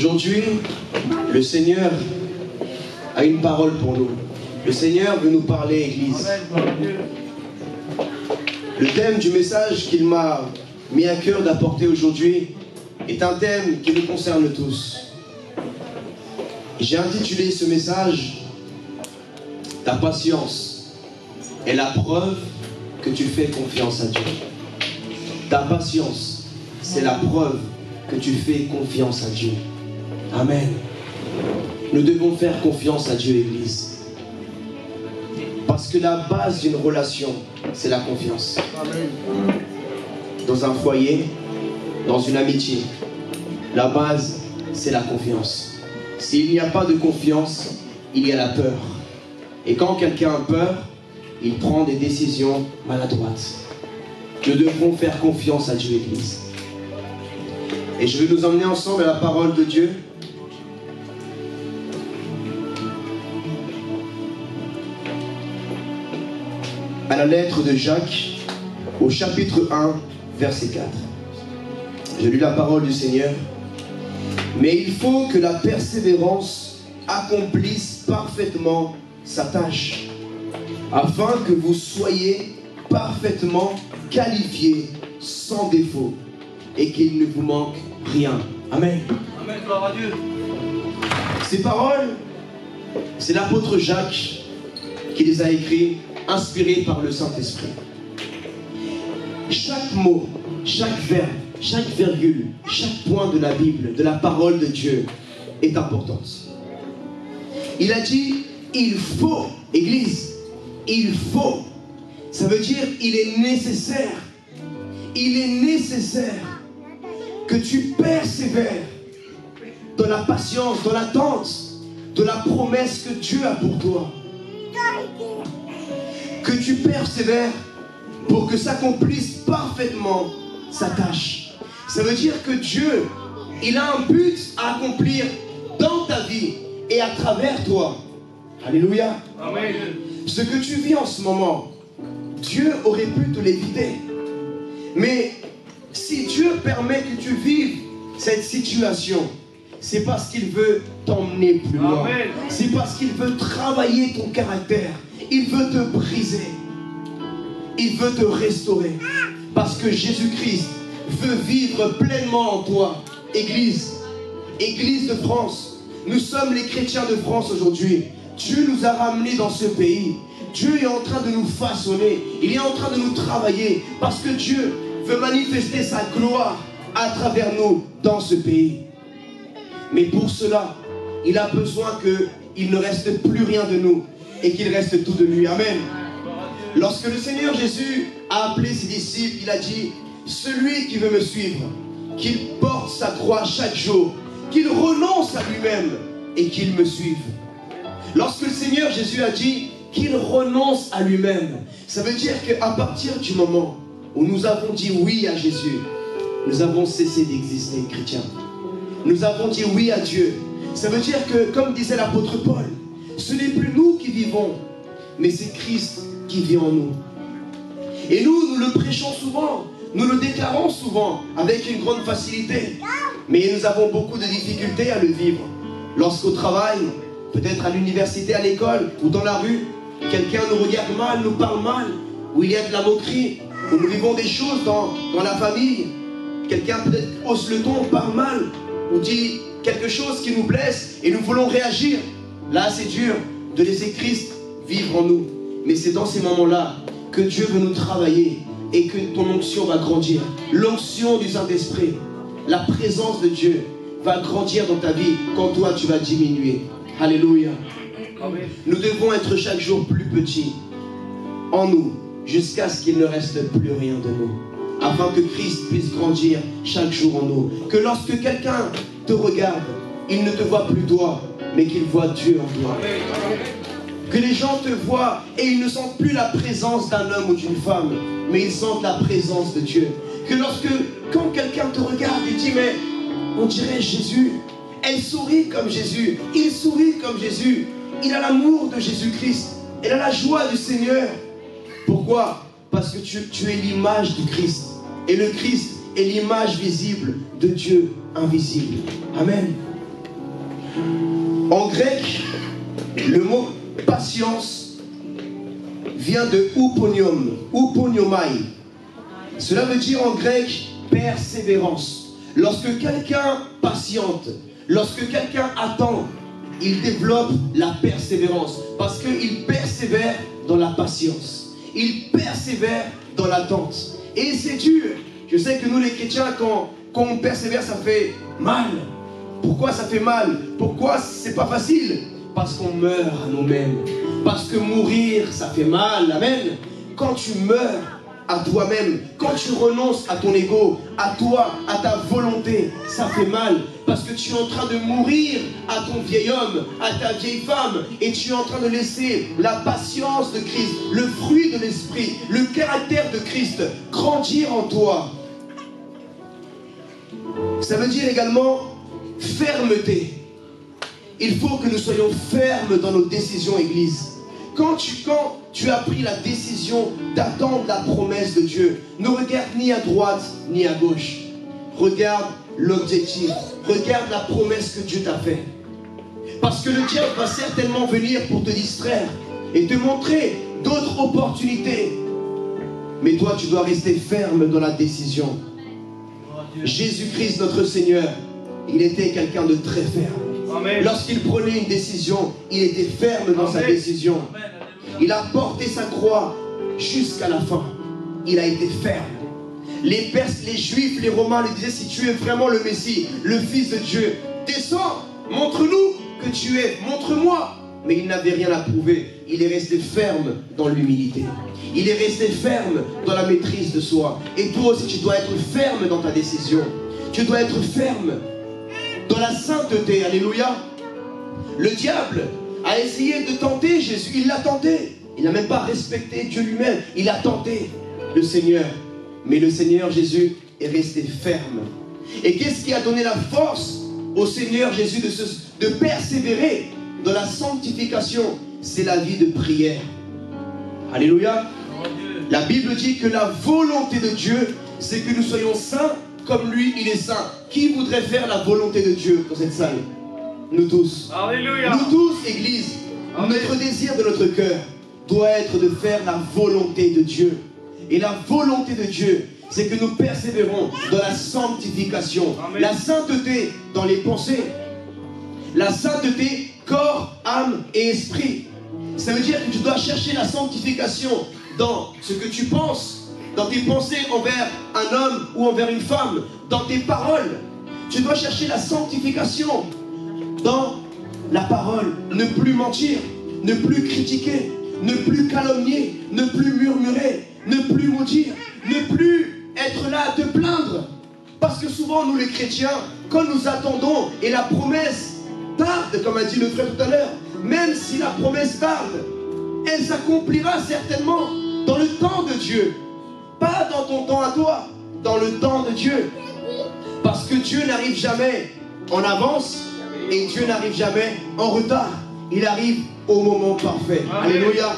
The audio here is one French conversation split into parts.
Aujourd'hui, le Seigneur a une parole pour nous. Le Seigneur veut nous parler, Église. Le thème du message qu'il m'a mis à cœur d'apporter aujourd'hui est un thème qui nous concerne tous. J'ai intitulé ce message « Ta patience est la preuve que tu fais confiance à Dieu ». Ta patience, c'est la preuve que tu fais confiance à Dieu. Amen. Nous devons faire confiance à Dieu, Église. Parce que la base d'une relation, c'est la confiance. Amen. Dans un foyer, dans une amitié, la base, c'est la confiance. S'il n'y a pas de confiance, il y a la peur. Et quand quelqu'un a peur, il prend des décisions maladroites. Nous devons faire confiance à Dieu, Église. Et je vais nous emmener ensemble à la parole de Dieu. À la lettre de Jacques, au chapitre 1, verset 4. Je lis la parole du Seigneur. Mais il faut que la persévérance accomplisse parfaitement sa tâche, afin que vous soyez parfaitement qualifiés, sans défaut, et qu'il ne vous manque rien. Amen. Amen, gloire à Dieu. Ces paroles, c'est l'apôtre Jacques qui les a écrites, inspiré par le Saint-Esprit. Chaque mot, chaque verbe, chaque virgule, chaque point de la Bible, de la parole de Dieu est importante. Il a dit, il faut, Église, il faut. Ça veut dire, il est nécessaire que tu persévères dans la patience, dans l'attente de la promesse que Dieu a pour toi. Que tu persévères pour que s'accomplisse parfaitement sa tâche. Ça veut dire que Dieu, il a un but à accomplir dans ta vie et à travers toi. Alléluia. Amen. Ce que tu vis en ce moment, Dieu aurait pu te l'éviter. Mais si Dieu permet que tu vives cette situation, c'est parce qu'il veut t'emmener plus loin. C'est parce qu'il veut travailler ton caractère. Il veut te briser. Il veut te restaurer. Parce que Jésus-Christ veut vivre pleinement en toi. Église, Église de France, nous sommes les chrétiens de France aujourd'hui. Dieu nous a ramenés dans ce pays. Dieu est en train de nous façonner. Il est en train de nous travailler. Parce que Dieu veut manifester sa gloire à travers nous dans ce pays. Mais pour cela, il a besoin qu'il ne reste plus rien de nous et qu'il reste tout de lui. Amen. Lorsque le Seigneur Jésus a appelé ses disciples, il a dit, celui qui veut me suivre, qu'il porte sa croix chaque jour, qu'il renonce à lui-même et qu'il me suive. Lorsque le Seigneur Jésus a dit qu'il renonce à lui-même, ça veut dire qu'à partir du moment où nous avons dit oui à Jésus, nous avons cessé d'exister, chrétiens. Nous avons dit oui à Dieu. Ça veut dire que, comme disait l'apôtre Paul, ce n'est plus nous qui vivons, mais c'est Christ qui vit en nous. Et nous le prêchons souvent, nous le déclarons souvent avec une grande facilité. Mais nous avons beaucoup de difficultés à le vivre. Lorsqu'au travail, peut-être à l'université, à l'école ou dans la rue, quelqu'un nous regarde mal, nous parle mal, où il y a de la moquerie, où nous vivons des choses dans la famille. Quelqu'un peut-être hausse le ton, parle mal, ou dit quelque chose qui nous blesse et nous voulons réagir. Là, c'est dur de laisser Christ vivre en nous. Mais c'est dans ces moments-là que Dieu veut nous travailler et que ton onction va grandir. L'onction du Saint-Esprit, la présence de Dieu va grandir dans ta vie quand toi, tu vas diminuer. Alléluia. Amen. Nous devons être chaque jour plus petits en nous jusqu'à ce qu'il ne reste plus rien de nous, afin que Christ puisse grandir chaque jour en nous. Que lorsque quelqu'un te regarde, il ne te voit plus toi, mais qu'il voit Dieu en toi. Que les gens te voient et ils ne sentent plus la présence d'un homme ou d'une femme, mais ils sentent la présence de Dieu. Que quand quelqu'un te regarde, il dit, mais on dirait Jésus. Elle sourit comme Jésus. Il sourit comme Jésus. Il a l'amour de Jésus-Christ. Elle a la joie du Seigneur. Pourquoi? Parce que tu es l'image du Christ. Et le Christ est l'image visible de Dieu invisible. Amen. En grec, le mot patience vient de uponium, uponiomai. Cela veut dire en grec persévérance. Lorsque quelqu'un patiente, lorsque quelqu'un attend, il développe la persévérance. Parce qu'il persévère dans la patience. Il persévère dans l'attente. Et c'est dur. Je sais que nous les chrétiens, quand on persévère, ça fait mal. Pourquoi ça fait mal? Pourquoi c'est pas facile? Parce qu'on meurt à nous-mêmes. Parce que mourir, ça fait mal. Amen. Quand tu meurs à toi-même, quand tu renonces à ton ego, à toi, à ta volonté, ça fait mal. Parce que tu es en train de mourir à ton vieil homme, à ta vieille femme, et tu es en train de laisser la patience de Christ, le fruit de l'esprit, le caractère de Christ grandir en toi. Ça veut dire également fermeté. Il faut que nous soyons fermes dans nos décisions, Église. Quand tu as pris la décision d'attendre la promesse de Dieu, ne regarde ni à droite ni à gauche. Regarde l'objectif. Regarde la promesse que Dieu t'a faite. Parce que le diable va certainement venir pour te distraire et te montrer d'autres opportunités. Mais toi, tu dois rester ferme dans la décision. Jésus-Christ, notre Seigneur, il était quelqu'un de très ferme. Lorsqu'il prenait une décision, il était ferme dans sa décision. Il a porté sa croix jusqu'à la fin. Il a été ferme. Les Perses, les Juifs, les Romains lui disaient: si tu es vraiment le Messie, le Fils de Dieu, descends, montre-nous que tu es, montre-moi. Mais il n'avait rien à prouver. Il est resté ferme dans l'humilité. Il est resté ferme dans la maîtrise de soi. Et toi aussi, tu dois être ferme dans ta décision. Tu dois être ferme dans la sainteté. Alléluia. Le diable a essayé de tenter Jésus. Il l'a tenté. Il n'a même pas respecté Dieu lui-même. Il a tenté le Seigneur. Mais le Seigneur Jésus est resté ferme. Et qu'est-ce qui a donné la force au Seigneur Jésus de persévérer dans la sanctification? C'est la vie de prière. Alléluia. La Bible dit que la volonté de Dieu, c'est que nous soyons saints comme lui, il est saint. Qui voudrait faire la volonté de Dieu dans cette salle? Nous tous. Alléluia. Nous tous, Église. Amen. Notre désir de notre cœur doit être de faire la volonté de Dieu. Et la volonté de Dieu, c'est que nous persévérons dans la sanctification. Amen. La sainteté dans les pensées. La sainteté, corps, âme et esprit. Ça veut dire que tu dois chercher la sanctification dans ce que tu penses, dans tes pensées envers un homme ou envers une femme, dans tes paroles. Tu dois chercher la sanctification dans la parole. Ne plus mentir, ne plus critiquer, ne plus calomnier, ne plus murmurer, ne plus maudire, ne plus être là à te plaindre. Parce que souvent, nous les chrétiens, quand nous attendons et la promesse tarde, comme a dit le frère tout à l'heure, même si la promesse tarde, elle s'accomplira certainement dans le temps de Dieu. Pas dans ton temps à toi, dans le temps de Dieu. Parce que Dieu n'arrive jamais en avance et Dieu n'arrive jamais en retard. Il arrive au moment parfait. Alléluia.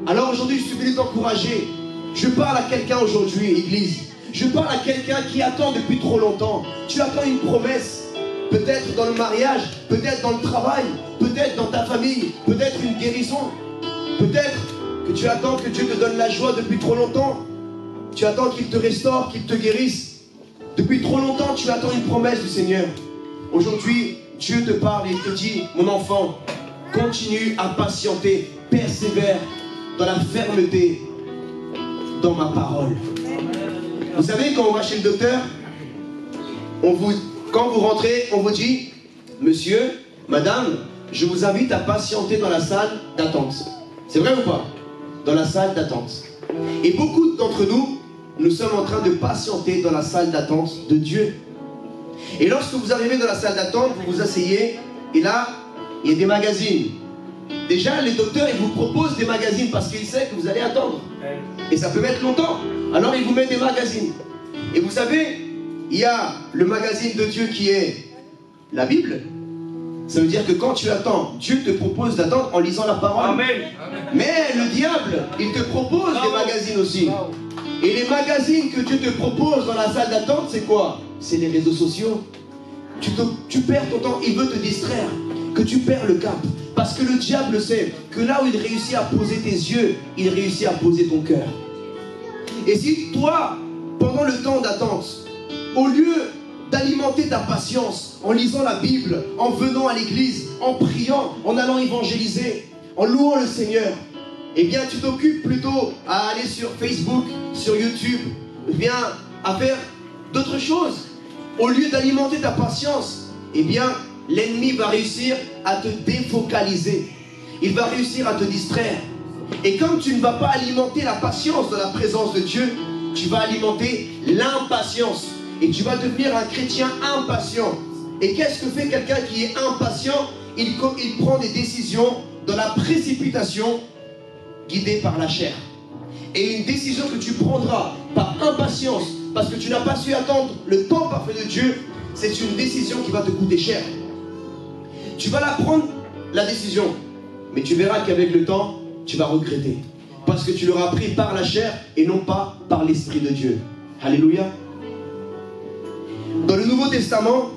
Alors aujourd'hui, je suis venu t'encourager. Je parle à quelqu'un aujourd'hui, Église. Je parle à quelqu'un qui attend depuis trop longtemps. Tu attends une promesse. Peut-être dans le mariage, peut-être dans le travail, peut-être dans ta famille, peut-être une guérison. Peut-être que tu attends que Dieu te donne la joie depuis trop longtemps. Tu attends qu'il te restaure, qu'il te guérisse. Depuis trop longtemps, tu attends une promesse du Seigneur. Aujourd'hui, Dieu te parle et te dit: mon enfant, continue à patienter, persévère dans la fermeté, dans ma parole. Vous savez, quand on va chez le docteur, quand vous rentrez, on vous dit: monsieur, madame, je vous invite à patienter dans la salle d'attente. C'est vrai ou pas? Dans la salle d'attente. Et beaucoup d'entre nous, nous sommes en train de patienter dans la salle d'attente de Dieu. Et lorsque vous arrivez dans la salle d'attente, vous vous asseyez, et là, il y a des magazines. Déjà, les docteurs, ils vous proposent des magazines parce qu'ils savent que vous allez attendre. Et ça peut mettre longtemps. Alors, ils vous mettent des magazines. Et vous savez, il y a le magazine de Dieu qui est la Bible. Ça veut dire que quand tu attends, Dieu te propose d'attendre en lisant la parole. Amen. Mais le diable, il te propose des magazines aussi. Et les magazines que Dieu te propose dans la salle d'attente, c'est quoi? C'est les réseaux sociaux. tu perds ton temps, il veut te distraire, que tu perds le cap. Parce que le diable sait que là où il réussit à poser tes yeux, il réussit à poser ton cœur. Et si toi, pendant le temps d'attente, au lieu d'alimenter ta patience en lisant la Bible, en venant à l'église, en priant, en allant évangéliser, en louant le Seigneur, eh bien tu t'occupes plutôt à aller sur Facebook, sur YouTube, eh bien à faire d'autres choses. Au lieu d'alimenter ta patience, eh bien l'ennemi va réussir à te défocaliser. Il va réussir à te distraire. Et comme tu ne vas pas alimenter la patience dans la présence de Dieu, tu vas alimenter l'impatience. Et tu vas devenir un chrétien impatient. Et qu'est-ce que fait quelqu'un qui est impatient? Il prend des décisions dans la précipitation, guidée par la chair. Et une décision que tu prendras par impatience, parce que tu n'as pas su attendre le temps parfait de Dieu, c'est une décision qui va te coûter cher. Tu vas la prendre, la décision, mais tu verras qu'avec le temps, tu vas regretter. Parce que tu l'auras pris par la chair et non pas par l'Esprit de Dieu. Alléluia. Dans le Nouveau Testament,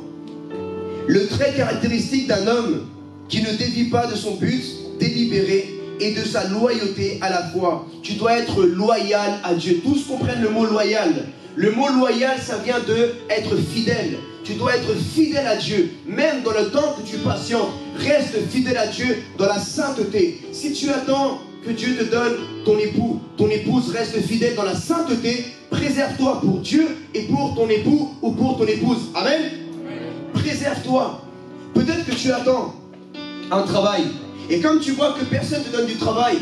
le trait caractéristique d'un homme qui ne dévie pas de son but délibéré et de sa loyauté à la fois. Tu dois être loyal à Dieu. Tous comprennent le mot loyal. Le mot loyal, ça vient de être fidèle. Tu dois être fidèle à Dieu. Même dans le temps que tu patientes, reste fidèle à Dieu dans la sainteté. Si tu attends que Dieu te donne ton époux, ton épouse reste fidèle dans la sainteté, préserve-toi pour Dieu et pour ton époux ou pour ton épouse. Amen. Préserve-toi. Peut-être que tu attends un travail. Et comme tu vois que personne ne te donne du travail,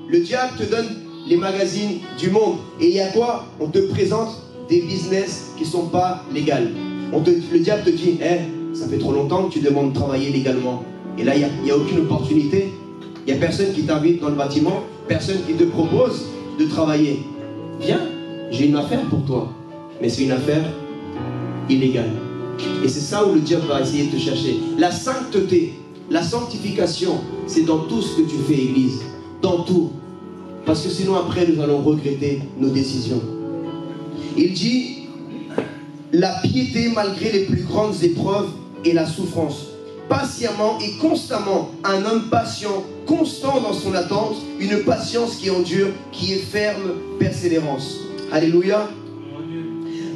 le diable te donne les magazines du monde. Et il y a quoi? On te présente des business qui ne sont pas légaux. Le diable te dit, ça fait trop longtemps que tu demandes de travailler légalement. Et là, il n'y a aucune opportunité. Il n'y a personne qui t'invite dans le bâtiment, personne qui te propose de travailler. Viens, j'ai une affaire pour toi. Mais c'est une affaire illégale. Et c'est ça où le diable va essayer de te chercher. La sainteté, la sanctification, c'est dans tout ce que tu fais, Église. Dans tout. Parce que sinon, après, nous allons regretter nos décisions. Il dit, la piété malgré les plus grandes épreuves et la souffrance. Patiemment et constamment, un homme patient, constant dans son attente, une patience qui endure, qui est ferme, persévérance. Alléluia.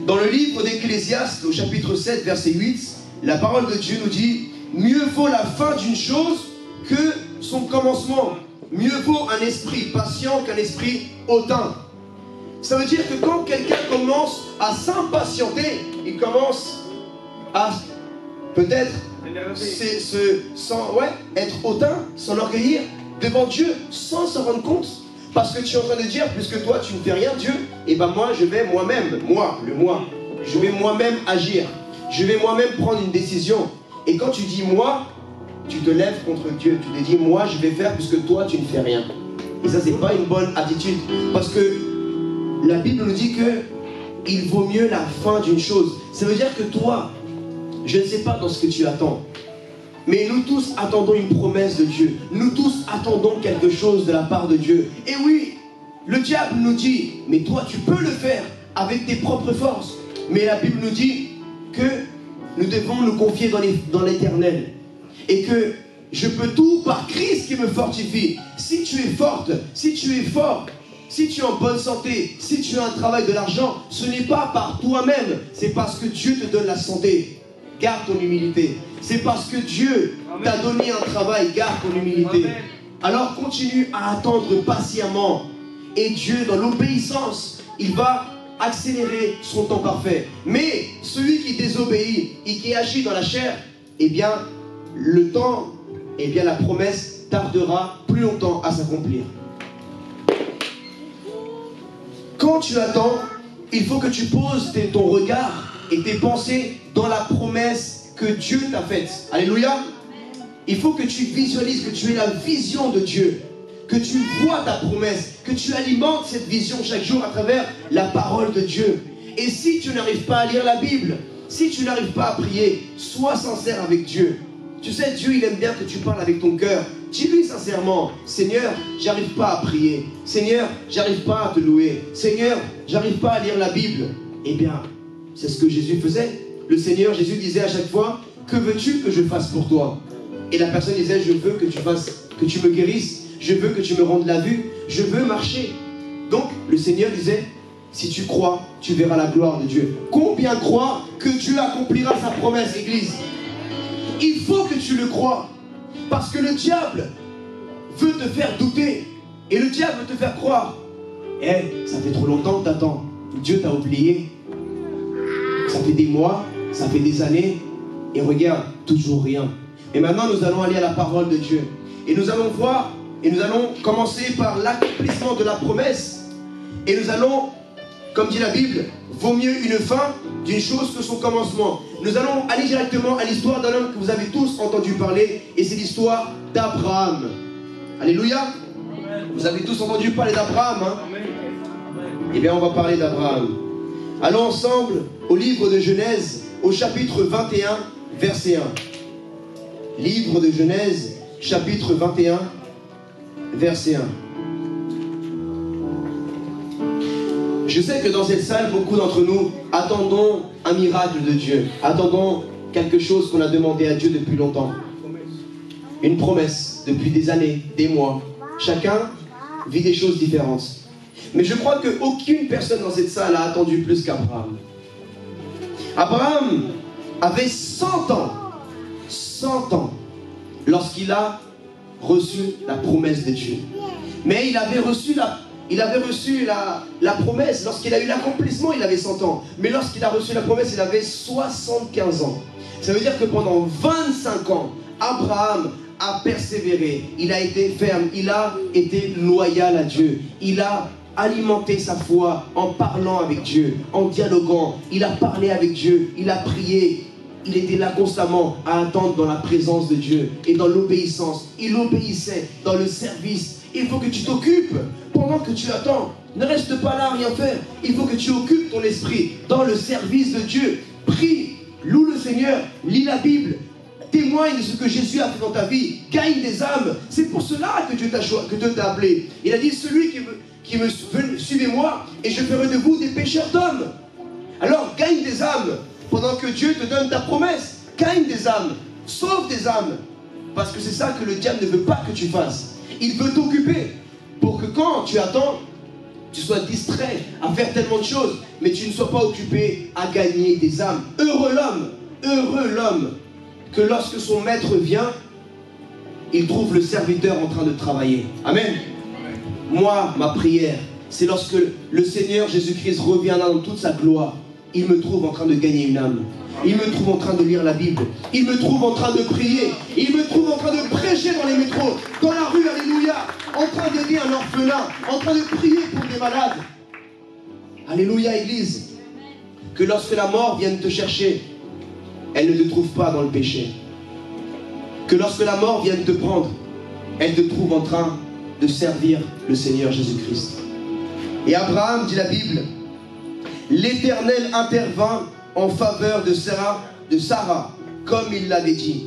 Dans le livre d'Ecclésiaste, au chapitre 7, verset 8, la parole de Dieu nous dit, mieux vaut la fin d'une chose que son commencement. Mieux vaut un esprit patient qu'un esprit hautain. Ça veut dire que quand quelqu'un commence à s'impatienter, il commence à peut-être être hautain, s'enorgueillir devant Dieu sans s'en rendre compte. Parce que tu es en train de dire, puisque toi tu ne fais rien, Dieu, et ben moi je vais moi-même, je vais moi-même agir. Je vais moi-même prendre une décision. Et quand tu dis moi, tu te lèves contre Dieu. Tu te dis moi je vais faire puisque toi tu ne fais rien. Et ça c'est pas une bonne attitude. Parce que la Bible nous dit que il vaut mieux la fin d'une chose. Ça veut dire que toi, je ne sais pas dans ce que tu attends. Mais nous tous attendons une promesse de Dieu. Nous tous attendons quelque chose de la part de Dieu. Et oui, le diable nous dit, mais toi tu peux le faire avec tes propres forces. Mais la Bible nous dit que nous devons nous confier dans l'Éternel. Et que je peux tout par Christ qui me fortifie. Si tu es forte, si tu es fort, si tu es en bonne santé, si tu as un travail, de l'argent, ce n'est pas par toi-même, c'est parce que Dieu te donne la santé. Garde ton humilité. C'est parce que Dieu t'a donné un travail, garde ton humilité. Amen. Alors continue à attendre patiemment. Et Dieu, dans l'obéissance, il va accélérer son temps parfait. Mais celui qui désobéit et qui agit dans la chair, eh bien, le temps, eh bien, la promesse tardera plus longtemps à s'accomplir. Quand tu attends, il faut que tu poses ton regard et tes pensées dans la promesse que Dieu t'a faite. Alléluia. Il faut que tu visualises, que tu aies la vision de Dieu, que tu vois ta promesse, que tu alimentes cette vision chaque jour à travers la parole de Dieu. Et si tu n'arrives pas à lire la Bible, si tu n'arrives pas à prier, sois sincère avec Dieu. Tu sais, Dieu, il aime bien que tu parles avec ton cœur. Dis-lui sincèrement, Seigneur, j'arrive pas à prier. Seigneur, j'arrive pas à te louer. Seigneur, j'arrive pas à lire la Bible. Eh bien, c'est ce que Jésus faisait. Le Seigneur Jésus disait à chaque fois, que veux-tu que je fasse pour toi? Et la personne disait, je veux que tu me guérisses, je veux que tu me rendes la vue, je veux marcher. Donc le Seigneur disait, si tu crois, tu verras la gloire de Dieu. Combien croient que Dieu accomplira sa promesse, Église? Il faut que tu le crois. Parce que le diable veut te faire douter. Et le diable veut te faire croire. Eh, ça fait trop longtemps que t'attends. Dieu t'a oublié. Ça fait des mois, ça fait des années. Et regarde, toujours rien. Et maintenant, nous allons aller à la parole de Dieu. Et nous allons voir, et nous allons commencer par l'accomplissement de la promesse. Et nous allons, comme dit la Bible, vaut mieux une fin d'une chose que son commencement. Nous allons aller directement à l'histoire d'un homme que vous avez tous entendu parler. Et c'est l'histoire d'Abraham. Alléluia. Vous avez tous entendu parler d'Abraham, hein? Eh bien, on va parler d'Abraham. Allons ensemble au livre de Genèse, au chapitre 21, verset 1. Livre de Genèse, chapitre 21, verset 1. Je sais que dans cette salle, beaucoup d'entre nous attendons un miracle de Dieu. Attendons quelque chose qu'on a demandé à Dieu depuis longtemps. Une promesse depuis des années, des mois. Chacun vit des choses différentes. Mais je crois qu'aucune personne dans cette salle a attendu plus qu'Abraham. Abraham avait 100 ans. 100 ans. Lorsqu'il a reçu la promesse de Dieu. Mais il avait reçu la promesse. Lorsqu'il a eu l'accomplissement, il avait 100 ans. Mais lorsqu'il a reçu la promesse, il avait 75 ans. Ça veut dire que pendant 25 ans, Abraham a persévéré. Il a été ferme. Il a été loyal à Dieu. Il a alimenté sa foi en parlant avec Dieu, en dialoguant. Il a parlé avec Dieu. Il a prié. Il était là constamment à attendre dans la présence de Dieu et dans l'obéissance. Il obéissait dans le service. Il faut que tu t'occupes pendant que tu attends. Ne reste pas là à rien faire. Il faut que tu occupes ton esprit dans le service de Dieu. Prie, loue le Seigneur, lis la Bible, témoigne de ce que Jésus a fait dans ta vie, gagne des âmes. C'est pour cela que Dieu t'a appelé. Il a dit, celui qui me suivez-moi et je ferai de vous des pêcheurs d'hommes. Alors gagne des âmes. Pendant que Dieu te donne ta promesse, gagne des âmes, sauve des âmes. Parce que c'est ça que le diable ne veut pas que tu fasses. Il veut t'occuper pour que quand tu attends, tu sois distrait à faire tellement de choses, mais tu ne sois pas occupé à gagner des âmes. Heureux l'homme, que lorsque son maître vient, il trouve le serviteur en train de travailler. Amen. Moi, ma prière, c'est lorsque le Seigneur Jésus-Christ reviendra dans toute sa gloire. Il me trouve en train de gagner une âme. Il me trouve en train de lire la Bible. Il me trouve en train de prier. Il me trouve en train de prêcher dans les métros, dans la rue, alléluia. En train d'aider un orphelin, en train de prier pour des malades. Alléluia, Église. Que lorsque la mort vienne te chercher, elle ne te trouve pas dans le péché. Que lorsque la mort vienne te prendre, elle te trouve en train de servir le Seigneur Jésus-Christ. Et Abraham, dit la Bible, l'Éternel intervint en faveur de Sarah, comme il l'avait dit.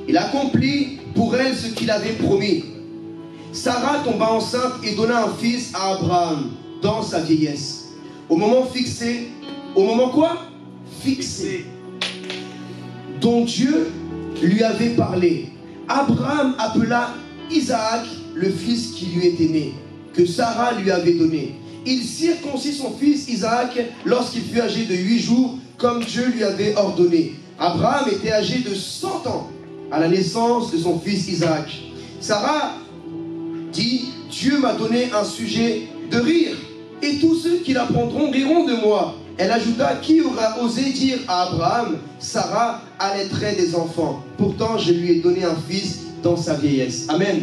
Il accomplit pour elle ce qu'il avait promis. Sarah tomba enceinte et donna un fils à Abraham dans sa vieillesse. Au moment fixé, au moment quoi? Fixé, dont Dieu lui avait parlé. Abraham appela Isaac le fils qui lui était né, que Sarah lui avait donné. Il circoncit son fils Isaac lorsqu'il fut âgé de 8 jours, comme Dieu lui avait ordonné. Abraham était âgé de 100 ans à la naissance de son fils Isaac. Sarah dit, Dieu m'a donné un sujet de rire, et tous ceux qui l'apprendront riront de moi. Elle ajouta, qui aura osé dire à Abraham, Sarah allaiterait des enfants. Pourtant, je lui ai donné un fils dans sa vieillesse. Amen.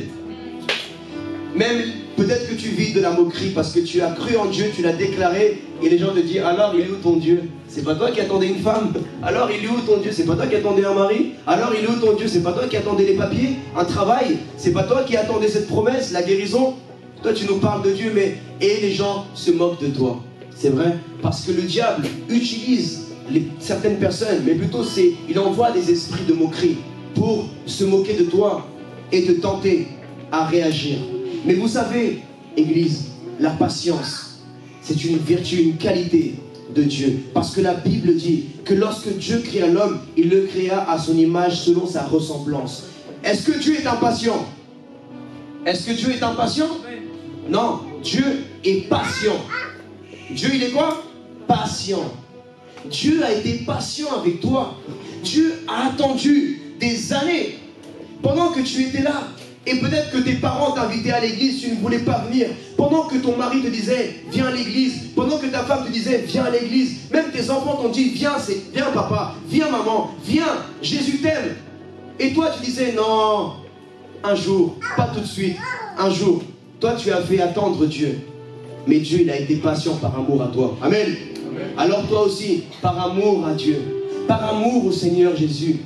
Même peut-être que tu vis de la moquerie parce que tu as cru en Dieu, tu l'as déclaré, et les gens te disent, alors il est où ton Dieu? C'est pas toi qui attendais une femme? Alors il est où ton Dieu? C'est pas toi qui attendais un mari? Alors il est où ton Dieu? C'est pas toi qui attendais les papiers, un travail? C'est pas toi qui attendais cette promesse, la guérison? Toi tu nous parles de Dieu, mais et les gens se moquent de toi. C'est vrai, parce que le diable utilise certaines personnes, mais plutôt il envoie des esprits de moquerie pour se moquer de toi et te tenter à réagir. Mais vous savez, Église, la patience, c'est une vertu, une qualité de Dieu. Parce que la Bible dit que lorsque Dieu créa l'homme, il le créa à son image selon sa ressemblance. Est-ce que Dieu est impatient? Est-ce que Dieu est impatient? Non, Dieu est patient. Dieu, il est quoi? Patient. Dieu a été patient avec toi. Dieu a attendu des années pendant que tu étais là. Et peut-être que tes parents t'invitaient à l'église, tu ne voulais pas venir. Pendant que ton mari te disait, viens à l'église. Pendant que ta femme te disait, viens à l'église. Même tes enfants t'ont dit, viens papa, viens maman, viens, Jésus t'aime. Et toi tu disais, non, un jour, pas tout de suite, un jour. Toi tu as fait attendre Dieu. Mais Dieu, il a été patient par amour à toi. Amen. Amen. Alors toi aussi, par amour à Dieu, par amour au Seigneur Jésus,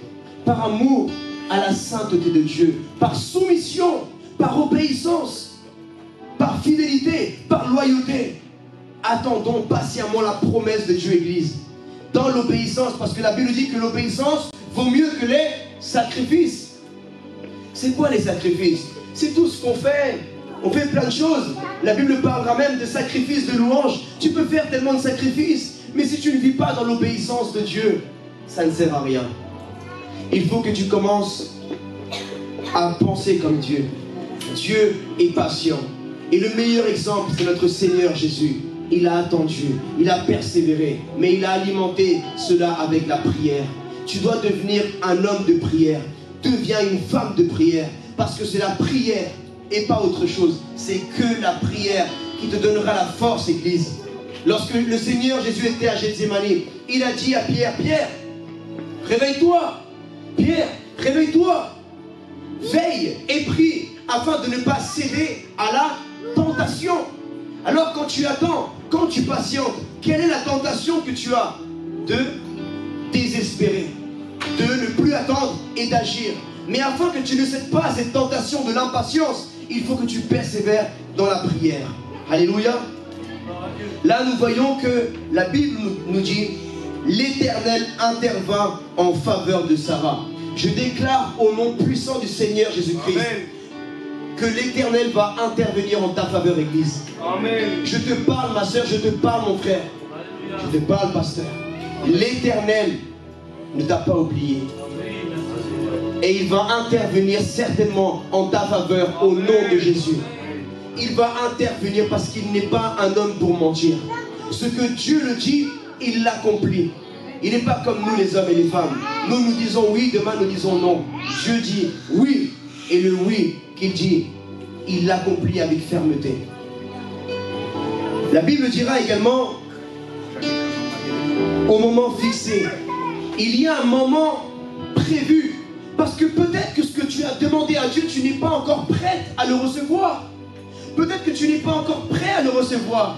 par amour à la sainteté de Dieu, par soumission, par obéissance, par fidélité, par loyauté. Attendons patiemment la promesse de Dieu, Église. Dans l'obéissance, parce que la Bible dit que l'obéissance vaut mieux que les sacrifices. C'est quoi les sacrifices? C'est tout ce qu'on fait. On fait plein de choses. La Bible parlera même de sacrifices, de louanges. Tu peux faire tellement de sacrifices, mais si tu ne vis pas dans l'obéissance de Dieu, ça ne sert à rien. Il faut que tu commences à penser comme Dieu. Dieu est patient. Et le meilleur exemple, c'est notre Seigneur Jésus. Il a attendu, il a persévéré, mais il a alimenté cela avec la prière. Tu dois devenir un homme de prière. Deviens une femme de prière. Parce que c'est la prière et pas autre chose. C'est que la prière qui te donnera la force, Église. Lorsque le Seigneur Jésus était à Gethsémani, il a dit à Pierre, Pierre, réveille-toi. Pierre, réveille-toi. Veille et prie afin de ne pas céder à la tentation. Alors quand tu attends, quand tu patientes, quelle est la tentation que tu as? De désespérer, de ne plus attendre et d'agir. Mais afin que tu ne cèdes pas à cette tentation de l'impatience, il faut que tu persévères dans la prière. Alléluia. Là, nous voyons que la Bible nous dit l'Éternel intervint en faveur de Sarah. Je déclare au nom puissant du Seigneur Jésus-Christ que l'Éternel va intervenir en ta faveur, Église. Amen. Je te parle, ma soeur, je te parle, mon frère. Je te parle, pasteur. L'Éternel ne t'a pas oublié. Et il va intervenir certainement en ta faveur au nom de Jésus. Il va intervenir parce qu'il n'est pas un homme pour mentir. Ce que Dieu le dit, il l'accomplit. Il n'est pas comme nous les hommes et les femmes. Nous, nous disons oui, demain nous disons non. Dieu dit oui. Et le oui qu'il dit, il l'accomplit avec fermeté. La Bible dira également, au moment fixé, il y a un moment prévu. Parce que peut-être que ce que tu as demandé à Dieu, tu n'es pas encore prête à le recevoir. Peut-être que tu n'es pas encore prêt à le recevoir.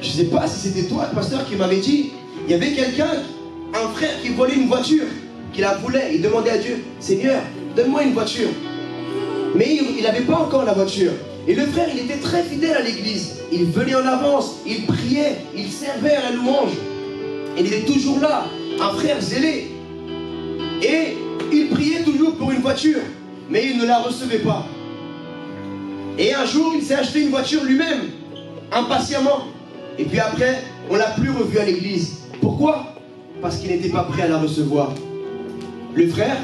Je ne sais pas si c'était toi, le pasteur, qui m'avait dit, il y avait quelqu'un, un frère qui volait une voiture, qui la voulait. Il demandait à Dieu, Seigneur, donne-moi une voiture. Mais il n'avait pas encore la voiture. Et le frère, il était très fidèle à l'église. Il venait en avance, il priait, il servait à la louange. Il était toujours là, un frère zélé. Et il priait toujours pour une voiture, mais il ne la recevait pas. Et un jour, il s'est acheté une voiture lui-même, impatiemment. Et puis après, on ne l'a plus revu à l'église. Pourquoi? Parce qu'il n'était pas prêt à la recevoir. Le frère,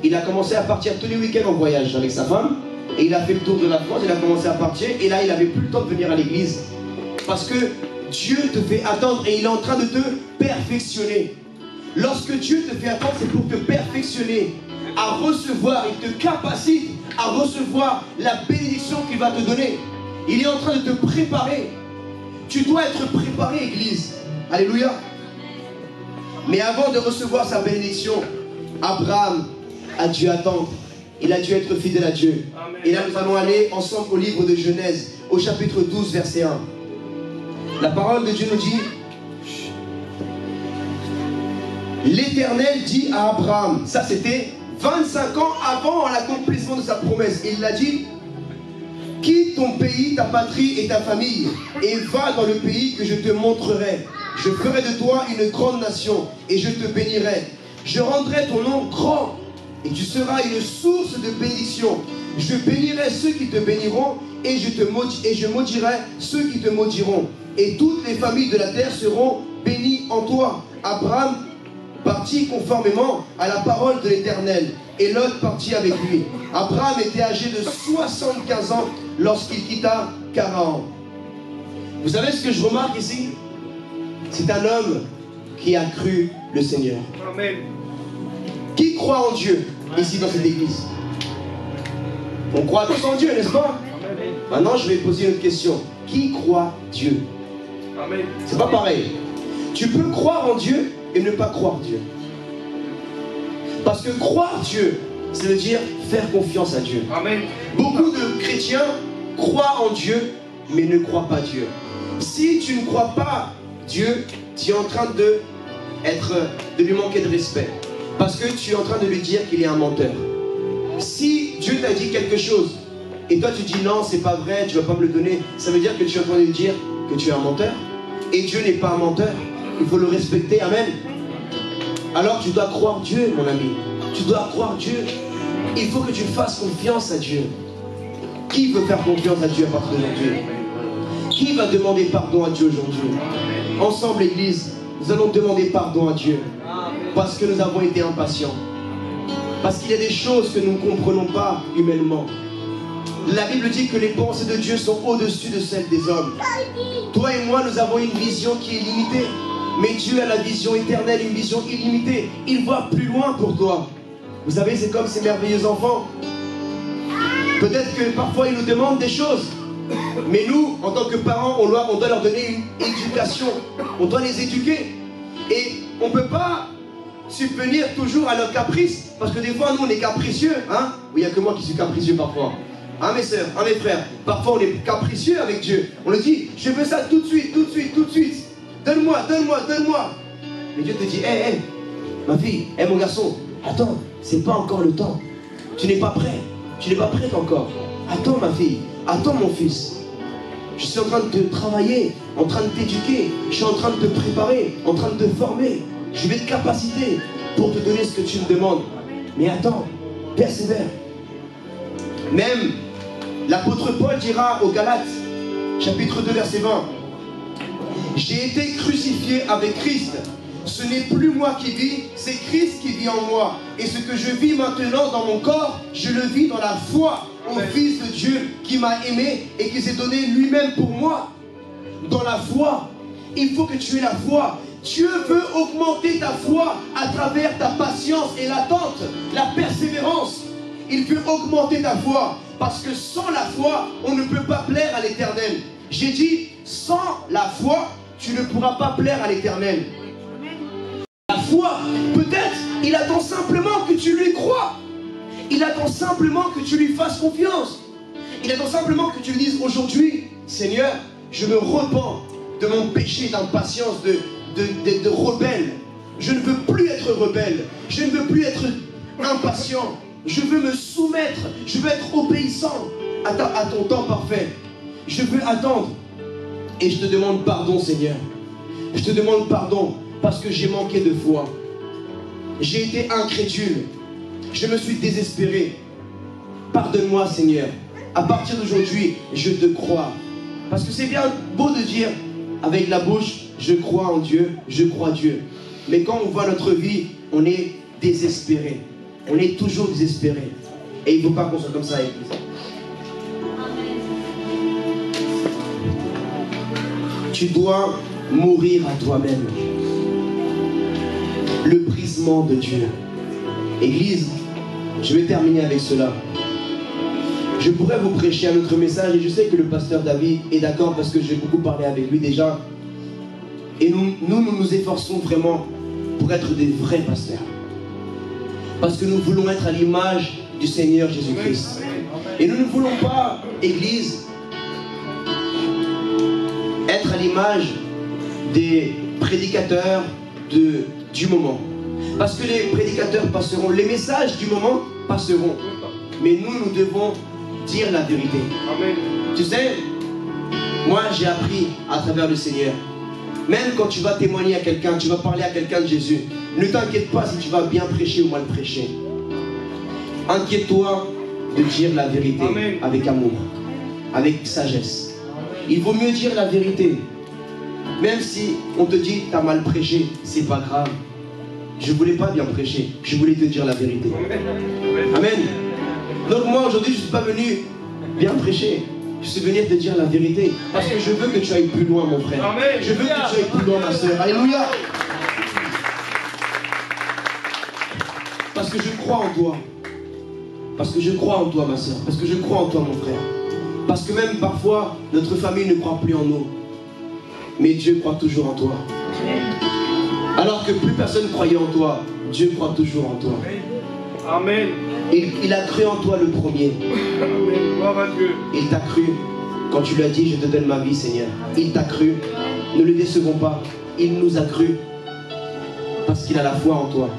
il a commencé à partir tous les week-ends en voyage avec sa femme. Et il a fait le tour de la France, il a commencé à partir. Et là, il n'avait plus le temps de venir à l'église. Parce que Dieu te fait attendre et il est en train de te perfectionner. Lorsque Dieu te fait attendre, c'est pour te perfectionner, à recevoir, il te capacite à recevoir la bénédiction qu'il va te donner. Il est en train de te préparer. Tu dois être préparé, Église. Alléluia. Mais avant de recevoir sa bénédiction, Abraham a dû attendre. Il a dû être fidèle à Dieu. Amen. Et là, nous allons aller ensemble au livre de Genèse, au chapitre 12, verset 1. La parole de Dieu nous dit, l'Éternel dit à Abraham, ça c'était 25 ans avant l'accomplissement de sa promesse. Il l'a dit, quitte ton pays, ta patrie et ta famille, et va dans le pays que je te montrerai. Je ferai de toi une grande nation, et je te bénirai. Je rendrai ton nom grand, et tu seras une source de bénédiction. Je bénirai ceux qui te béniront et je maudirai ceux qui te maudiront. Et toutes les familles de la terre seront bénies en toi. Abraham partit conformément à la parole de l'Éternel. Et Lot partit avec lui. Abraham était âgé de 75 ans lorsqu'il quitta Canaan. Vous savez ce que je remarque ici? C'est un homme qui a cru le Seigneur. Amen. Qui croit en Dieu ici dans cette église? On croit tous en Dieu, n'est-ce pas? Amen. Maintenant, je vais poser une autre question. Qui croit Dieu? Amen. C'est pas pareil. Tu peux croire en Dieu et ne pas croire Dieu. Parce que croire Dieu, ça veut dire faire confiance à Dieu. Amen. Beaucoup de chrétiens croient en Dieu, mais ne croient pas Dieu. Si tu ne crois pas Dieu, tu es en train de lui manquer de respect. Parce que tu es en train de lui dire qu'il est un menteur. Si Dieu t'a dit quelque chose, et toi tu dis non, c'est pas vrai, tu vas pas me le donner, ça veut dire que tu es en train de lui dire que tu es un menteur. Et Dieu n'est pas un menteur. Il faut le respecter, amen. Alors tu dois croire Dieu, mon ami. Tu dois croire Dieu. Il faut que tu fasses confiance à Dieu. Qui veut faire confiance à Dieu à partir d'aujourd'hui? Qui va demander pardon à Dieu aujourd'hui? Ensemble, l'Église, nous allons demander pardon à Dieu. Parce que nous avons été impatients. Parce qu'il y a des choses que nous ne comprenons pas humainement. La Bible dit que les pensées de Dieu sont au-dessus de celles des hommes. Toi et moi, nous avons une vision qui est limitée. Mais Dieu a la vision éternelle, une vision illimitée. Il voit plus loin pour toi. Vous savez, c'est comme ces merveilleux enfants. Peut-être que parfois, ils nous demandent des choses. Mais nous, en tant que parents, on doit leur donner une éducation. On doit les éduquer. Et on ne peut pas subvenir toujours à leurs caprices. Parce que des fois, nous, on est capricieux. Hein? Oui, il n'y a que moi qui suis capricieux parfois. Hein, mes soeurs, hein, mes frères. Parfois, on est capricieux avec Dieu. On lui dit, je veux ça tout de suite, tout de suite, tout de suite. Donne-moi, donne-moi, donne-moi. Mais Dieu te dit, hé, ma fille, mon garçon, attends, c'est pas encore le temps. Tu n'es pas prêt. Tu n'es pas prête encore. Attends, ma fille. Attends, mon fils. Je suis en train de te travailler, en train de t'éduquer. Je suis en train de te préparer, en train de te former. Je vais te capaciter pour te donner ce que tu me demandes. Mais attends, persévère. Même l'apôtre Paul dira aux Galates, chapitre 2, verset 20. J'ai été crucifié avec Christ. Ce n'est plus moi qui vis, c'est Christ qui vit en moi. Et ce que je vis maintenant dans mon corps, je le vis dans la foi au Fils de Dieu qui m'a aimé et qui s'est donné lui-même pour moi. Dans la foi, il faut que tu aies la foi. Dieu veut augmenter ta foi à travers ta patience et l'attente, la persévérance. Il veut augmenter ta foi parce que sans la foi, on ne peut pas plaire à l'Éternel. J'ai dit, sans la foi, tu ne pourras pas plaire à l'Éternel. La foi, peut-être, il attend simplement que tu lui crois. Il attend simplement que tu lui fasses confiance. Il attend simplement que tu lui dises aujourd'hui, Seigneur, je me repens de mon péché d'impatience, de rebelle. Je ne veux plus être rebelle. Je ne veux plus être impatient. Je veux me soumettre. Je veux être obéissant à ton temps parfait. Je veux attendre. Et je te demande pardon, Seigneur. Je te demande pardon parce que j'ai manqué de foi. J'ai été incrédule. Je me suis désespéré. Pardonne-moi, Seigneur. À partir d'aujourd'hui, je te crois. Parce que c'est bien beau de dire avec la bouche, je crois en Dieu, je crois Dieu. Mais quand on voit notre vie, on est désespéré. On est toujours désespéré. Et il ne faut pas qu'on soit comme ça, Église. Tu dois mourir à toi-même. Le brisement de Dieu. Église, je vais terminer avec cela. Je pourrais vous prêcher un autre message et je sais que le pasteur David est d'accord parce que j'ai beaucoup parlé avec lui déjà. Et nous nous efforçons vraiment pour être des vrais pasteurs. Parce que nous voulons être à l'image du Seigneur Jésus-Christ. Et nous ne voulons pas, Église, être à l'image des prédicateurs du moment. Parce que les prédicateurs passeront, les messages du moment passeront. Mais nous devons dire la vérité. Amen. Tu sais, moi j'ai appris à travers le Seigneur. Même quand tu vas témoigner à quelqu'un, tu vas parler à quelqu'un de Jésus, ne t'inquiète pas si tu vas bien prêcher ou mal prêcher. Inquiète-toi de dire la vérité avec amour, avec sagesse. Il vaut mieux dire la vérité. Même si on te dit t'as mal prêché, c'est pas grave. Je voulais pas bien prêcher, je voulais te dire la vérité. Amen. Donc moi aujourd'hui je ne suis pas venu bien prêcher. Je suis venu te dire la vérité. Parce que je veux que tu ailles plus loin mon frère. Je veux que tu ailles plus loin ma soeur. Alléluia. Parce que je crois en toi. Parce que je crois en toi ma soeur. Parce que je crois en toi mon frère. Parce que même parfois notre famille ne croit plus en nous. Mais Dieu croit toujours en toi. Alors que plus personne croyait en toi, Dieu croit toujours en toi. Amen. Il a cru en toi le premier. Amen. Gloire à Dieu. Il t'a cru quand tu lui as dit je te donne ma vie Seigneur. Il t'a cru. Ne le décevons pas. Il nous a cru. Parce qu'il a la foi en toi.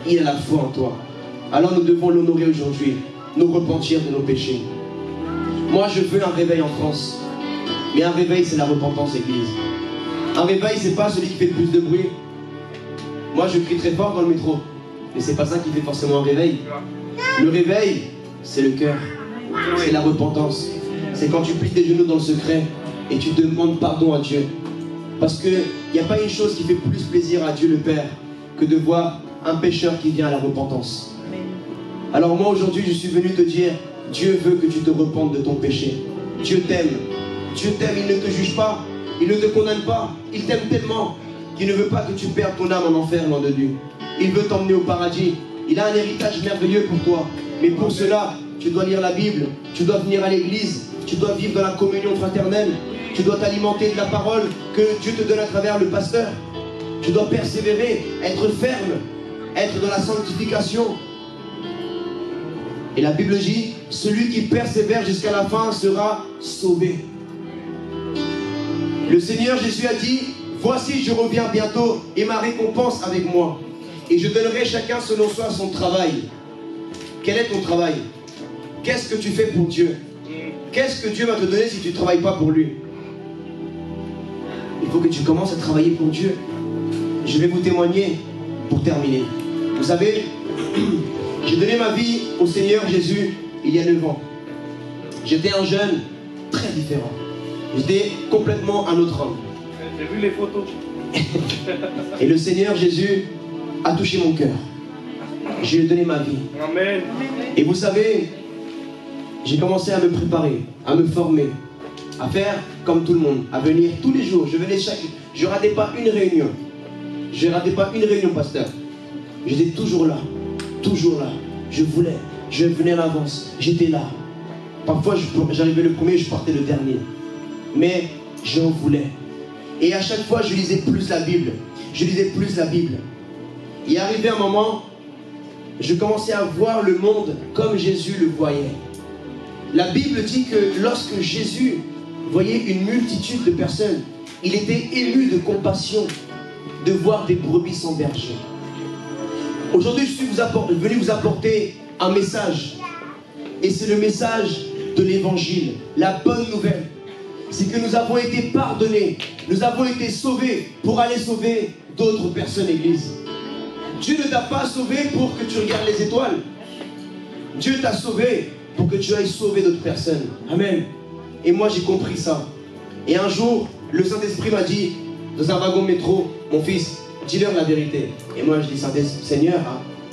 Il a la foi en toi. Alors nous devons l'honorer aujourd'hui. Nous repentir de nos péchés. Moi je veux un réveil en France. Mais un réveil c'est la repentance église. Un réveil c'est pas celui qui fait le plus de bruit. Moi je crie très fort dans le métro. Mais c'est pas ça qui fait forcément un réveil. Le réveil, c'est le cœur. C'est la repentance. C'est quand tu plies tes genoux dans le secret et tu demandes pardon à Dieu. Parce qu'il n'y a pas une chose qui fait plus plaisir à Dieu le Père que de voir un pécheur qui vient à la repentance. Alors moi aujourd'hui je suis venu te dire, Dieu veut que tu te repentes de ton péché. Dieu t'aime. Dieu t'aime, il ne te juge pas. Il ne te condamne pas. Il t'aime tellement qu'il ne veut pas que tu perdes ton âme en enfer, loin de Dieu. Il veut t'emmener au paradis. Il a un héritage merveilleux pour toi. Mais pour cela, tu dois lire la Bible. Tu dois venir à l'église. Tu dois vivre dans la communion fraternelle. Tu dois t'alimenter de la parole que Dieu te donne à travers le pasteur. Tu dois persévérer, être ferme, être dans la sanctification. Et la Bible dit, celui qui persévère jusqu'à la fin sera sauvé. Le Seigneur Jésus a dit, voici je reviens bientôt et ma récompense avec moi. Et je donnerai chacun selon soi son travail. Quel est ton travail? Qu'est-ce que tu fais pour Dieu? Qu'est-ce que Dieu va te donner si tu ne travailles pas pour lui? Il faut que tu commences à travailler pour Dieu. Je vais vous témoigner pour terminer. Vous savez, j'ai donné ma vie au Seigneur Jésus il y a 9 ans. J'étais un jeune très différent. J'étais complètement un autre homme. J'ai vu les photos. Et le Seigneur Jésus a touché mon cœur. Je lui ai donné ma vie. Amen. Et vous savez, j'ai commencé à me préparer, à me former, à faire comme tout le monde, à venir tous les jours. Je ne ratais pas une réunion. Je ne ratais pas une réunion, pasteur. J'étais toujours là, toujours là. Je venais à l'avance, j'étais là. Parfois, j'arrivais le premier, je partais le dernier. Mais j'en voulais. Et à chaque fois, je lisais plus la Bible. Je lisais plus la Bible. Et arrivé un moment, je commençais à voir le monde comme Jésus le voyait. La Bible dit que lorsque Jésus voyait une multitude de personnes, il était ému de compassion de voir des brebis sans berger. Aujourd'hui, je suis venu vous apporter un message. Et c'est le message de l'évangile, la bonne nouvelle. C'est que nous avons été pardonnés, nous avons été sauvés pour aller sauver d'autres personnes, Église. Dieu ne t'a pas sauvé pour que tu regardes les étoiles. Dieu t'a sauvé pour que tu ailles sauver d'autres personnes. Amen. Et moi, j'ai compris ça. Et un jour, le Saint-Esprit m'a dit, dans un wagon métro, mon fils, dis-leur la vérité. Et moi, je dis, Seigneur,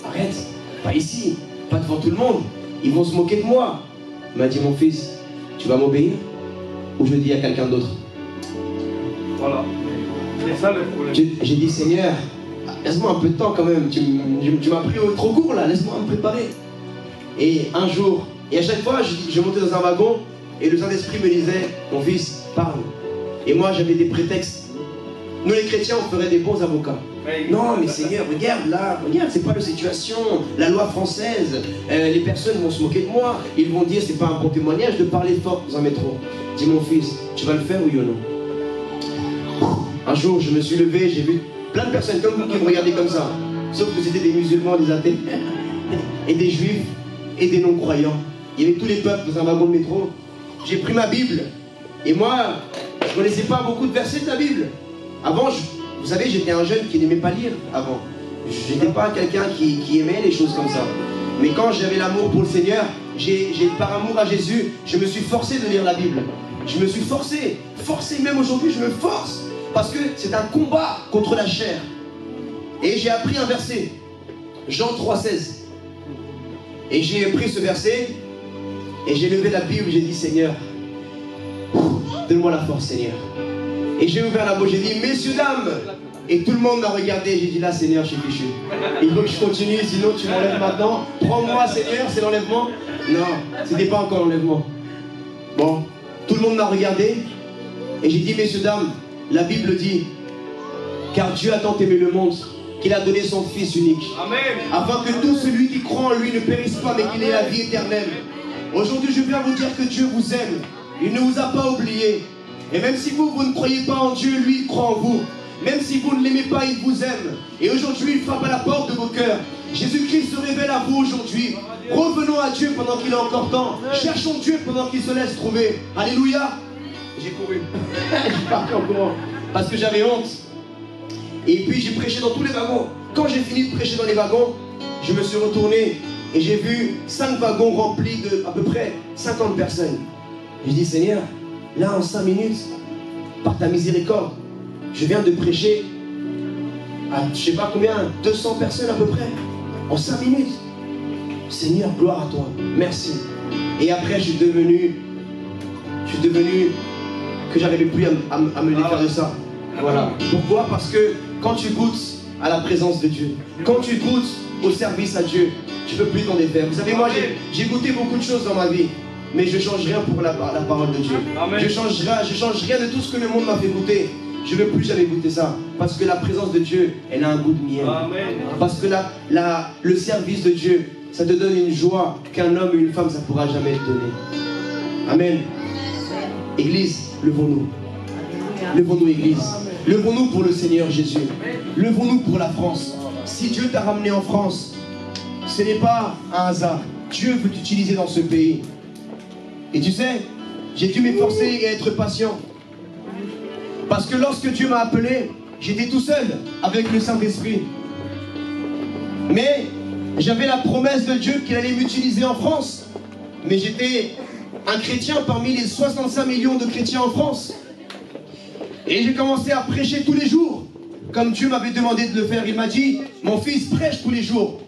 arrête, pas ici, pas devant tout le monde. Ils vont se moquer de moi. Il m'a dit, mon fils, tu vas m'obéir ou je dis à quelqu'un d'autre? Voilà. C'est ça le problème. J'ai dit, Seigneur, laisse-moi un peu de temps quand même. Tu m'as pris au trop court là, laisse-moi me préparer. Et un jour, et à chaque fois, je montais dans un wagon et le Saint-Esprit me disait, mon fils, parle. Et moi, j'avais des prétextes. Nous les chrétiens, on ferait des bons avocats. Non, mais Seigneur, regarde là, regarde, c'est pas la situation. La loi française, les personnes vont se moquer de moi. Ils vont dire, c'est pas un bon témoignage de parler fort dans un métro. Dis mon fils, tu vas le faire oui ou non? Un jour, je me suis levé, j'ai vu plein de personnes comme vous qui me regardaient comme ça. Sauf que c'était des musulmans, des athées, et des juifs, et des non-croyants. Il y avait tous les peuples dans un wagon de métro. J'ai pris ma Bible. Et moi, je ne connaissais pas beaucoup de versets de la Bible. Avant, vous savez, j'étais un jeune qui n'aimait pas lire avant. Je n'étais pas quelqu'un qui aimait les choses comme ça. Mais quand j'avais l'amour pour le Seigneur, par amour à Jésus, je me suis forcé de lire la Bible. Je me suis forcé même aujourd'hui, je me force. Parce que c'est un combat contre la chair. Et j'ai appris un verset, Jean 3,16. Et j'ai pris ce verset, et j'ai levé la Bible, j'ai dit, Seigneur, donne-moi la force, Seigneur. Et j'ai ouvert la bouche, j'ai dit, messieurs, dames. Et tout le monde m'a regardé, j'ai dit, là, Seigneur, je suis fichu. Il faut que je continue, sinon tu m'enlèves maintenant. Prends-moi, Seigneur, c'est l'enlèvement. Non, c'était pas encore l'enlèvement. Bon, tout le monde m'a regardé, et j'ai dit, messieurs, dames, la Bible dit, car Dieu a tant aimé le monde, qu'il a donné son Fils unique. Amen. Afin que tout celui qui croit en lui ne périsse pas, mais qu'il ait la vie éternelle. Aujourd'hui, je viens vous dire que Dieu vous aime. Il ne vous a pas oublié. Et même si vous ne croyez pas en Dieu, lui, il croit en vous. Même si vous ne l'aimez pas, il vous aime. Et aujourd'hui, il frappe à la porte de vos cœurs. Jésus-Christ se révèle à vous aujourd'hui. Revenons à Dieu pendant qu'il a encore temps. Cherchons Dieu pendant qu'il se laisse trouver. Alléluia. J'ai couru. Je suis parti en courant. Parce que j'avais honte. Et puis j'ai prêché dans tous les wagons. Quand j'ai fini de prêcher dans les wagons, je me suis retourné et j'ai vu 5 wagons remplis de à peu près 50 personnes. J'ai dit, Seigneur, là en 5 minutes, par ta miséricorde, je viens de prêcher à je sais pas combien, 200 personnes à peu près, en 5 minutes. Seigneur, gloire à toi, merci. Et après, je suis devenu que j'arrivais plus à me défaire de ça. Voilà. Pourquoi? Parce que quand tu goûtes à la présence de Dieu, quand tu goûtes au service à Dieu, tu ne peux plus t'en défaire. Vous savez, moi, j'ai goûté beaucoup de choses dans ma vie, mais je ne change rien pour la parole de Dieu. Je change rien de tout ce que le monde m'a fait goûter. Je ne veux plus jamais goûter ça. Parce que la présence de Dieu, elle a un goût de miel. Parce que le service de Dieu, ça te donne une joie qu'un homme ou une femme, ça ne pourra jamais te donner. Amen. Église, levons-nous. Levons-nous, Église. Levons-nous pour le Seigneur Jésus. Levons-nous pour la France. Si Dieu t'a ramené en France, ce n'est pas un hasard. Dieu veut t'utiliser dans ce pays. Et tu sais, j'ai dû m'efforcer et être patient. Parce que lorsque Dieu m'a appelé, j'étais tout seul avec le Saint-Esprit. Mais j'avais la promesse de Dieu qu'il allait m'utiliser en France. Mais j'étais un chrétien parmi les 65 millions de chrétiens en France. Et j'ai commencé à prêcher tous les jours, comme Dieu m'avait demandé de le faire. Il m'a dit, mon fils, prêche tous les jours.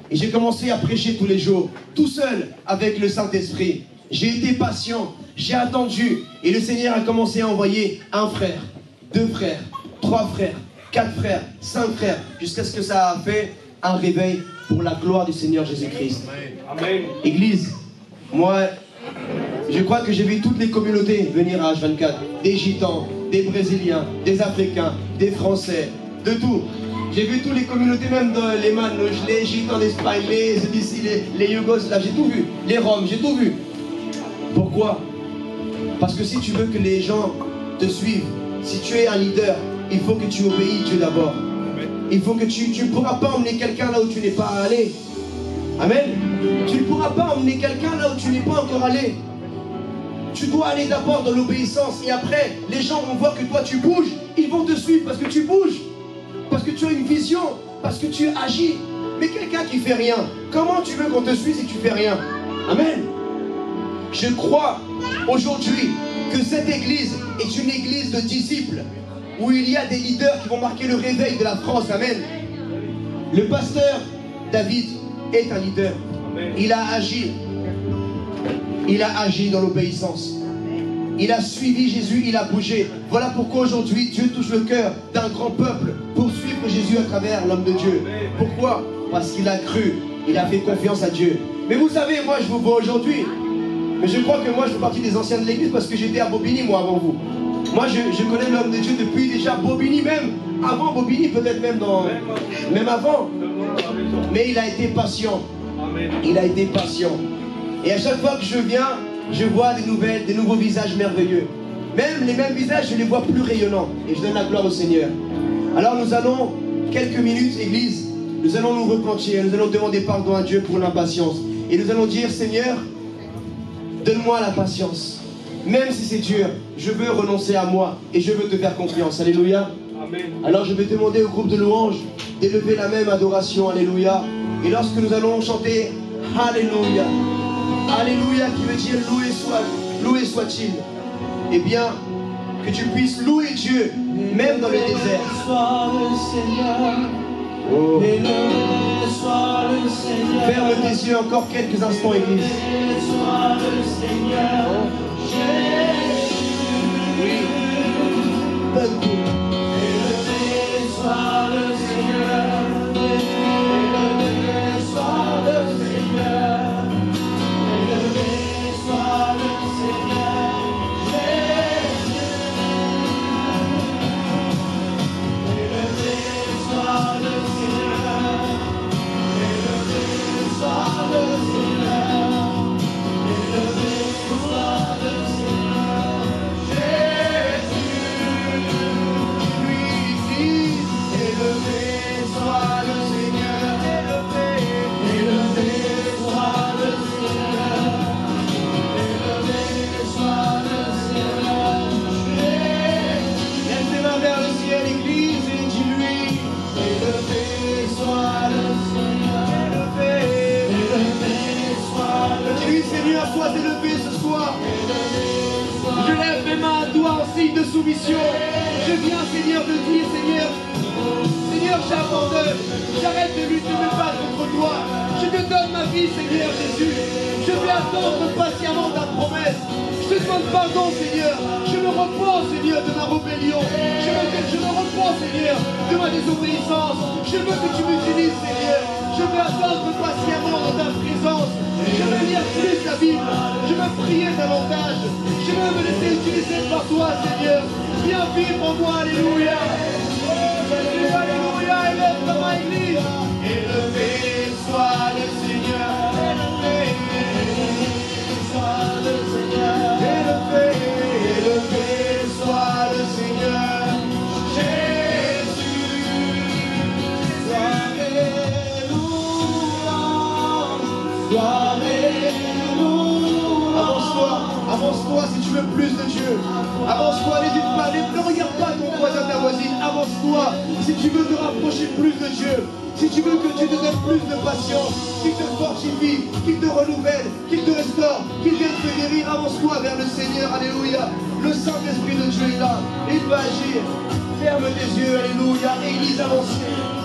Et j'ai commencé à prêcher tous les jours, tout seul, avec le Saint-Esprit. J'ai été patient, j'ai attendu. Et le Seigneur a commencé à envoyer 1 frère, 2 frères, 3 frères, 4 frères, 5 frères, jusqu'à ce que ça a fait un réveil pour la gloire du Seigneur Jésus-Christ. Amen. Église, moi, je crois que j'ai vu toutes les communautés venir à H24. Des Gitans, des Brésiliens, des Africains, des Français, de tout. J'ai vu toutes les communautés, même dans les Manouches, les Gitans d'Espagne, les Yougoslaves, j'ai tout vu. Les Roms, j'ai tout vu. Pourquoi? Parce que si tu veux que les gens te suivent, si tu es un leader, il faut que tu obéis Dieu d'abord. Il faut que tu ne pourras pas emmener quelqu'un là où tu n'es pas allé. Amen. Tu ne pourras pas emmener quelqu'un là où tu n'es pas encore allé. Tu dois aller d'abord dans l'obéissance et après, les gens vont voir que toi tu bouges. Ils vont te suivre parce que tu bouges. Parce que tu as une vision. Parce que tu agis. Mais quelqu'un qui fait rien, comment tu veux qu'on te suive si tu fais rien? Amen. Je crois aujourd'hui que cette église est une église de disciples où il y a des leaders qui vont marquer le réveil de la France. Amen. Le pasteur David est un leader. Amen. Il a agi. Il a agi dans l'obéissance. Il a suivi Jésus, il a bougé. Voilà pourquoi aujourd'hui Dieu touche le cœur d'un grand peuple pour suivre Jésus à travers l'homme de Dieu. Pourquoi? Parce qu'il a cru, il a fait confiance à Dieu. Mais vous savez, moi je vous vois aujourd'hui. Mais je crois que moi je fais partie des anciens de l'église parce que j'étais à Bobigny moi avant vous. Moi je connais l'homme de Dieu depuis déjà Bobigny même. Avant Bobigny peut-être même avant. Mais il a été patient. Il a été patient. Et à chaque fois que je viens, je vois des nouveaux visages merveilleux. Même les mêmes visages, je les vois plus rayonnants. Et je donne la gloire au Seigneur. Alors nous allons, quelques minutes, Église, nous allons nous repentir. Nous allons demander pardon à Dieu pour l'impatience. Et nous allons dire, Seigneur, donne-moi la patience. Même si c'est dur, je veux renoncer à moi. Et je veux te faire confiance. Alléluia. Amen. Alors je vais demander au groupe de louanges d'élever la même adoration. Alléluia. Et lorsque nous allons chanter Alléluia, Alléluia, qui veut dire loué soit-il. Eh bien, que tu puisses louer Dieu, même dans le désert. Oh. Ferme tes yeux encore quelques instants, Église. Oui. Donne tout. De soumission, je viens, Seigneur, de dire, Seigneur, j'abandonne, j'arrête de lutter mes pas contre toi, je te donne ma vie, Seigneur Jésus, je vais attendre patiemment ta promesse, je te demande pardon, Seigneur, je me repens, Seigneur, de ma rébellion, je me repens, Seigneur, de ma désobéissance, je veux que tu m'utilises, Seigneur, je veux attendre patiemment dans ta présence, je veux lire plus la Bible, je veux prier davantage, je veux me laisser utiliser par toi, Seigneur. Viens vivre en moi, alléluia. Alléluia, élève dans ma église. Élevé soit le Seigneur. Élevé soit le Seigneur. Élevé soit le Seigneur. Jésus, sois avance-toi si tu veux plus de Dieu. Avance-toi, n'hésite pas, ne regarde pas ton voisin, ta voisine. Avance-toi si tu veux te rapprocher plus de Dieu. Si tu veux que Dieu te donne plus de patience, qu'il te fortifie, qu'il te renouvelle, qu'il te restaure, qu'il vienne te guérir. Avance-toi vers le Seigneur, alléluia. Le Saint-Esprit de Dieu est là, il va agir. Ferme tes yeux, alléluia. Église, avancez.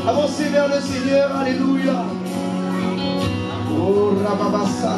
Avancez vers le Seigneur, alléluia. Oh, Rababassa.